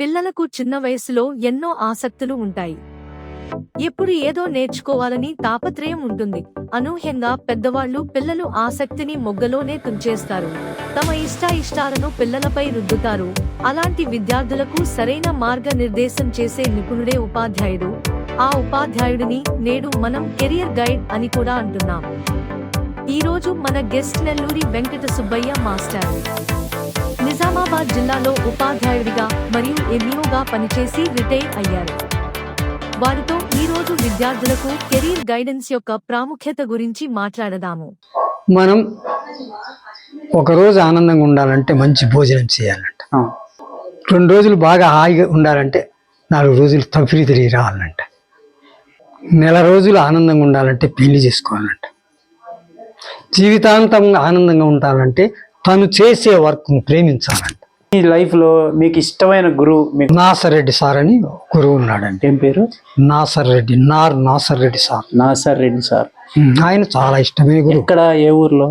పిల్లలకు చిన్న వయసులో ఎన్నో ఆసక్తులు ఉంటాయి. ఎప్పుడు ఏదో నేర్చుకోవాలని తాపత్రయం ఉంటుంది. అనూహ్యంగా పెద్దవాళ్లు పిల్లలు ఆసక్తిని మొగ్గలోనే తుంచేస్తారు. తమ ఇష్టాలను పిల్లలపై రుద్దుతారు. అలాంటి విద్యార్థులకు సరైన మార్గనిర్దేశం చేసే నిపుణుడే ఉపాధ్యాయుడు. ఆ ఉపాధ్యాయుడిని నేడు మనం కెరియర్ గైడ్ అని కూడా అంటున్నాం. ఈరోజు మన గెస్ట్ నెల్లూరి వెంకట సుబ్బయ్య మాస్టర్. నిజామాబాద్ జిల్లాలో ఉపాధ్యాయుడిగా మరియు ఎంఈఓగా పనిచేసి రిటైర్ అయ్యారు. వారితో ఈరోజు విద్యార్థులకు కెరీర్ గైడెన్స్ యొక్క ప్రాముఖ్యత గురించి మాట్లాడదాము. మనం ఒకరోజు ఆనందంగా ఉండాలంటే మంచి భోజనం చేయాలంట. 2 రోజులు బాగా హాయిగా ఉండాలంటే 4 రోజులు తప్పిరి తిరిగి రావాలంట. నెల రోజులు ఆనందంగా ఉండాలంటే పెళ్లి చేసుకోవాలంట. జీవితాంతం ఆనందంగా ఉండాలంటే తను చేసే వర్క్ను ప్రేమించాలంట. ఈ లైఫ్లో మీకు ఇష్టమైన గురువు నాసర్ రెడ్డి సార్ అని గురువు ఉన్నాడండి. ఏం పేరు? నాసర్ రెడ్డి, నాసర్ రెడ్డి సార్. నాసర్ రెడ్డి సార్. ఆయన చాలా ఇష్టమైన గురువు. ఇక్కడ ఏ ఊర్లో?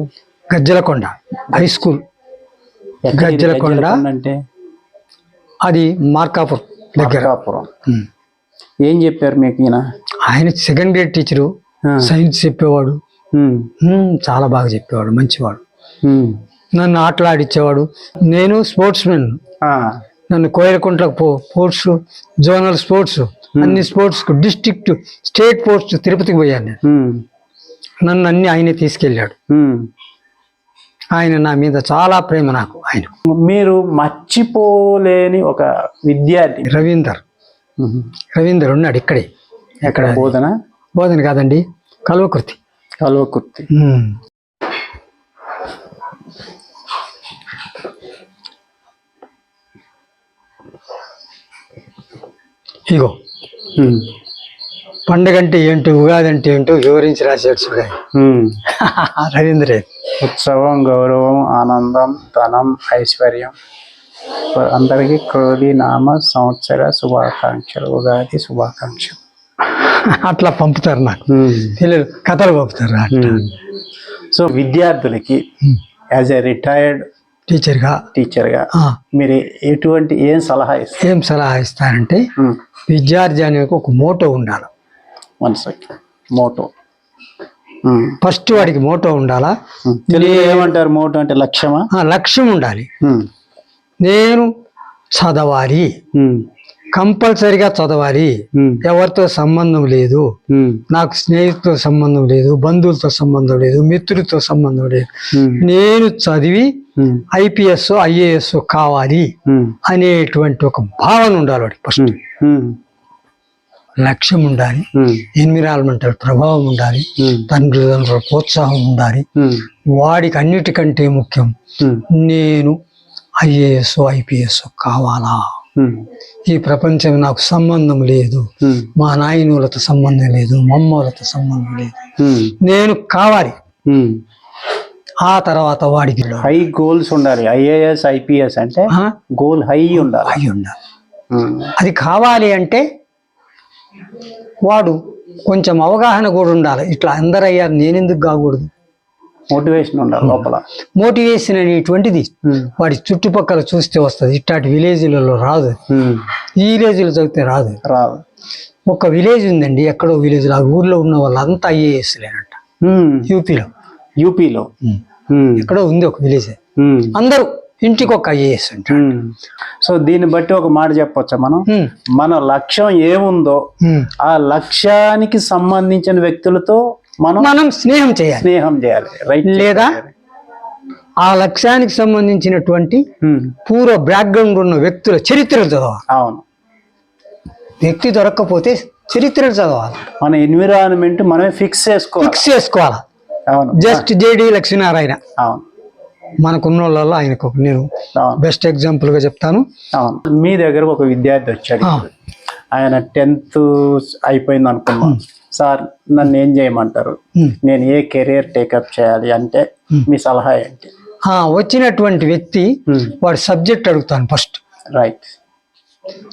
Gajjalakonda high school. గజ్జలకొండ అంటే అది మార్కాపురం దగ్గర. ఏం చెప్పారు మీకు ఈయన? ఆయన 2nd గ్రేడ్ టీచరు, సైన్స్ చెప్పేవాడు. చాలా బాగా చెప్పేవాడు, మంచివాడు. నన్ను ఆటలాడిచ్చేవాడు. నేను స్పోర్ట్స్ మెన్. నన్ను కోయలకుంట్లకు స్పోర్ట్స్, జోనల్ స్పోర్ట్స్, అన్ని స్పోర్ట్స్, డిస్ట్రిక్ట్, స్టేట్ స్పోర్ట్స్ తిరుపతికి పోయాను నేను. నన్ను అన్ని ఆయనే తీసుకెళ్ళాడు. ఆయన నా మీద చాలా ప్రేమ నాకు. ఆయన మీరు మర్చిపోలేని ఒక విద్యార్థి రవీందర్ ఉన్నాడు ఇక్కడే. ఎక్కడ? బోధన కాదండి, కల్వకుర్తి. ఇగో పండుగ అంటే ఏంటో, ఉగాది అంటే ఏంటో వివరించి రాశాడు చూడండి రవీంద్ర. ఉత్సవం, గౌరవం, ఆనందం, ధనం, ఐశ్వర్యం, అందరికీ క్రోధి నామ సంవత్సర శుభాకాంక్షలు, ఉగాది శుభాకాంక్షలు అట్లా పంపుతారు నాకు. పిల్లలు కథలు పంపుతారు. సో విద్యార్థులకి యాజ్ ఎ రిటైర్డ్ టీచర్గా మీరు ఏం సలహా ఇస్తారంటే, విద్యార్థి అనేది ఒక మోటో ఉండాలి. మోటో ఫస్ట్ వాడికి మోటో ఉండాలా. ఏమంటారు మోటో అంటే? లక్ష్యమా? లక్ష్యం ఉండాలి. నేను చదవాలి, కంపల్సరిగా చదవాలి. ఎవరితో సంబంధం లేదు, నాకు స్నేహితులతో సంబంధం లేదు, బంధువులతో సంబంధం లేదు, మిత్రులతో సంబంధం లేదు. నేను చదివి IPS IAS కావాలి అనేటువంటి ఒక భావన ఉండాలి వాడికి. ఫస్ట్ లక్ష్యం ఉండాలి, ఎన్విరాన్మెంటల్ ప్రభావం ఉండాలి, తల్లిదండ్రుల ప్రోత్సాహం ఉండాలి. వాడికి అన్నిటికంటే ముఖ్యం, నేను IAS IPS కావాలా, ఈ ప్రపంచం నాకు సంబంధం లేదు, మా నాయనులతో సంబంధం లేదు, మా అమ్మలతో సంబంధం లేదు, నేను కావాలి. ఆ తర్వాత వాడికి హై గోల్స్ ఉండాలి. IAS IPS అంటే గోల్ హై ఉండాలి. అది కావాలి అంటే వాడు కొంచెం అవగాహన కూడా ఉండాలి. ఇట్లా అందరు అయ్యారు, నేనెందుకు కాకూడదు. మోటివేషన్ ఉండాలి లోపల. మోటివేషన్ అనేటువంటిది వాడి చుట్టుపక్కల చూస్తే వస్తుంది. ఇట్లాంటి విలేజ్లలో రాదు, ఈ విలేజ్లో చదివితే రాదు. ఒక విలేజ్ ఉందండి, ఎక్కడో విలేజ్, ఆ ఊర్లో ఉన్న వాళ్ళంతా IAS లేనంట. యూపీలో ఎక్కడో ఉంది ఒక విలేజ్, అందరూ ఇంటికి ఒక IAS అంటారు. సో దీన్ని బట్టి ఒక మాట చెప్పొచ్చా మనం? మన లక్ష్యం ఏముందో ఆ లక్ష్యానికి సంబంధించిన వ్యక్తులతో మనం స్నేహం చేయాలి. లేదా ఆ లక్ష్యానికి సంబంధించినటువంటి పూర్వ బ్యాక్గ్రౌండ్ ఉన్న వ్యక్తుల చరిత్రలు చదవాలి. అవును, వ్యక్తి దొరక్కపోతే చరిత్రలు చదవాలి. మన ఎన్విరాన్మెంట్ మనమే ఫిక్స్ చేసుకోవాలి. అవును, జస్ట్ JD లక్ష్మీనారాయణ. అవును, మనకున్న వాళ్ళలో ఆయనకు నేను బెస్ట్ ఎగ్జాంపుల్ గా చెప్తాను. మీ దగ్గర ఒక విద్యార్థి వచ్చాడు, ఆయన 10th అయిపోయింది అనుకున్నాం. సార్ నన్ను ఏం చేయమంటారు, నేను ఏ కెరీర్ టేకప్ చేయాలి అంటే మీ సలహా ఏంటి? వచ్చినటువంటి వ్యక్తి వాడి సబ్జెక్ట్ అడుగుతాను ఫస్ట్. రైట్,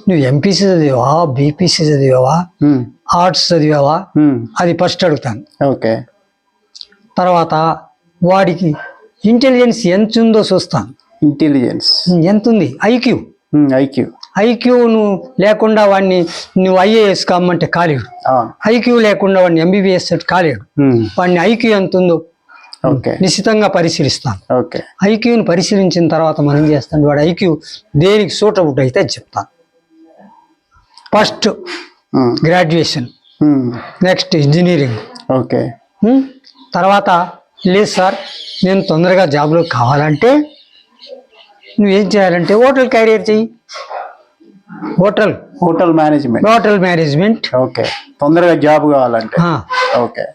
నువ్వు MPC చదివావా, BPC చదివావా, ఆర్ట్స్ చదివావా, అది ఫస్ట్ అడుగుతాను. ఓకే, తర్వాత వాడికి ఇంటెలిజెన్స్ ఎంత ఉందో చూస్తాను. ఇంటెలిజెన్స్ ఎంత ఉంది, IQ ఐక్యూను లేకుండా వాడిని నువ్వు ఐఏఎస్ కమ్మంటే కాలేడు, అవును. ఐక్యూ లేకుండా వాడిని ఎంబీబీఎస్ కాలేడు. వాడిని ఐక్యూ ఎంత ఉందో ఓకే నిశ్చితంగా పరిశీలిస్తాను. ఓకే ఐక్యూని పరిశీలించిన తర్వాత మనం చేస్తాను, వాడు ఐక్యూ దేనికి సూటబుట్ అయితే అది చెప్తాను. First graduation, next engineering, okay తర్వాత లేదు సార్ నేను తొందరగా జాబ్లో కావాలంటే నువ్వేం చేయాలంటే హోటల్ క్యారియర్ చెయ్యి, హోటల్ మేనేజ్మెంట్, ఓకే తొందరగా జాబ్ కావాలంటే ఓకే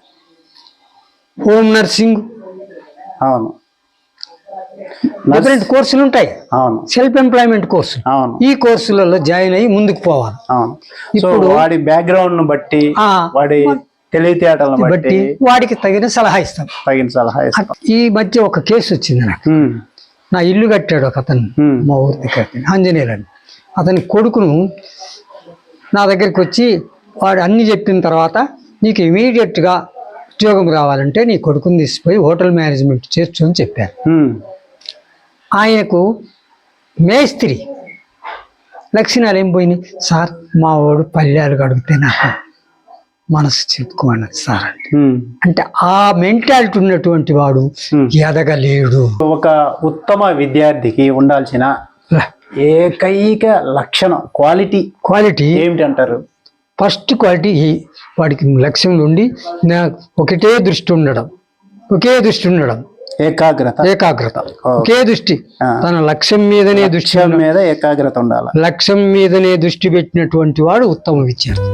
హోమ్ నర్సింగ్, అవును డిఫరెంట్ కోర్సులు ఉంటాయి, అవును సెల్ఫ్ ఎంప్లాయ్మెంట్ కోర్సు. అవును ఈ కోర్సులలో జాయిన్ అయ్యి ముందుకు పోవాలి. అవును. ఇప్పుడు వాడి బ్యాక్గ్రౌండ్ ను బట్టి వాడి తెలివితేటలను బట్టి వాడికి తగిన సలహా ఇస్తాం. ఈ మధ్య ఒక కేసు వచ్చింది నాకు. నా ఇల్లు కట్టాడు ఒక అతను, మా ఊరి దగ్గర ఆంజనేయులు అని. అతని కొడుకును నా దగ్గరికి వచ్చి వాడు అన్ని చెప్పిన తర్వాత నీకు ఇమీడియట్గా ఉద్యోగం రావాలంటే నీ కొడుకుని తీసిపోయి హోటల్ మేనేజ్మెంట్ చేర్చు అని చెప్పారు. ఆయనకు మేస్త్రి లక్షణాలు ఏం పోయినాయి సార్, మా వాడు పల్లెలు గడిపితే నాకు మనసు చెప్పుకోమన్నది సార్ అంటే ఆ మెంటాలిటీ ఉన్నటువంటి వాడు ఎదగలేడు. ఒక ఉత్తమ విద్యార్థికి ఉండాల్సిన ఏకైక లక్షణం క్వాలిటీ ఏమిటి అంటారు? ఫస్ట్ క్వాలిటీ వాడికి లక్ష్యం నుండి ఒకే దృష్టి ఉండడం, ఏకాగ్రత, ఒకే దృష్టి, తన లక్ష్యం మీదనే ఏకాగ్రత ఉండాలి. లక్ష్యం మీదనే దృష్టి పెట్టినటువంటి వాడు ఉత్తమ విద్యార్థి.